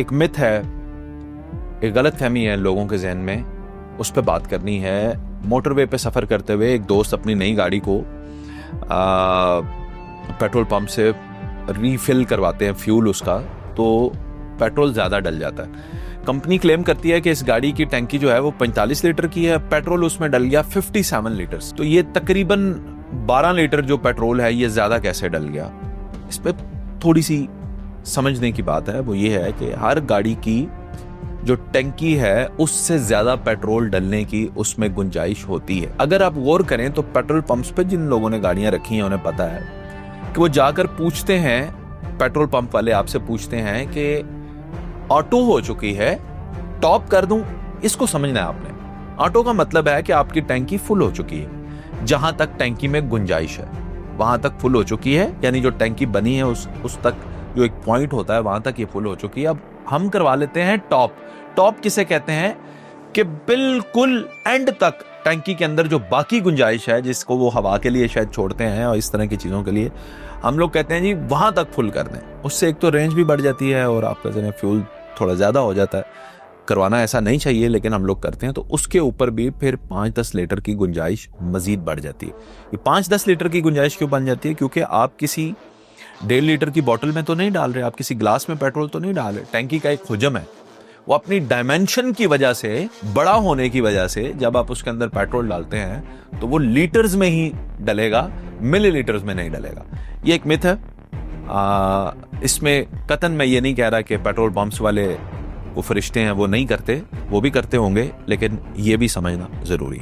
एक मिथ है, एक गलत फहमी है लोगों के जहन में, उस पर बात करनी है। मोटरवे पे सफ़र करते हुए एक दोस्त अपनी नई गाड़ी को पेट्रोल पंप से रीफिल करवाते हैं फ्यूल उसका, तो पेट्रोल ज़्यादा डल जाता है। कंपनी क्लेम करती है कि इस गाड़ी की टैंकी जो है वो 45 लीटर की है, पेट्रोल उसमें डल गया 57 लीटर्स। तो ये तकरीबन 12 लीटर जो पेट्रोल है ये ज़्यादा कैसे डल गया? इस पर थोड़ी सी समझने की बात है। वो ये है कि हर गाड़ी की जो टैंकी है उससे ज़्यादा पेट्रोल डलने की उसमें गुंजाइश होती है। अगर आप गौर करें तो पेट्रोल पंप्स पे जिन लोगों ने गाड़ियां रखी हैं उन्हें पता है कि वो जाकर पूछते हैं, पेट्रोल पंप वाले आपसे पूछते हैं कि ऑटो हो चुकी है, टॉप कर दूं? इसको समझना है आपने। ऑटो का मतलब है कि आपकी टैंकी फुल हो चुकी है, जहां तक टैंकी में गुंजाइश है वहां तक फुल हो चुकी है, यानी जो टैंकी बनी है उस तक जो एक पॉइंट होता है वहां तक ये फुल हो चुकी है। अब हम करवा लेते हैं टॉप। टॉप किसे कहते हैं कि बिल्कुल एंड तक टैंकी के अंदर जो बाकी गुंजाइश है, जिसको वो हवा के लिए शायद छोड़ते हैं और इस तरह की चीज़ों के लिए, हम लोग कहते हैं जी वहां तक फुल कर दें। उससे एक तो रेंज भी बढ़ जाती है और आपका जो फ्यूल थोड़ा ज़्यादा हो जाता है। करवाना ऐसा नहीं चाहिए लेकिन हम लोग करते हैं। तो उसके ऊपर भी फिर 5-10 लीटर की गुंजाइश मजीद बढ़ जाती है। ये 5-10 लीटर की गुंजाइश क्यों बन जाती है? क्योंकि आप किसी 1.5 लीटर की बोतल में तो नहीं डाल रहे, आप किसी ग्लास में पेट्रोल तो नहीं डाल रहे। टैंकी का एक हुजम है, वो अपनी डायमेंशन की वजह से, बड़ा होने की वजह से जब आप उसके अंदर पेट्रोल डालते हैं तो वो लीटर्स में ही डलेगा, मिलीलीटर्स में नहीं डलेगा। ये एक मिथ है। इसमें कतन मैं ये नहीं कह रहा कि पेट्रोल पंप्स वाले वो फरिश्ते हैं, वो नहीं करते, वो भी करते होंगे, लेकिन ये भी समझना जरूरी है।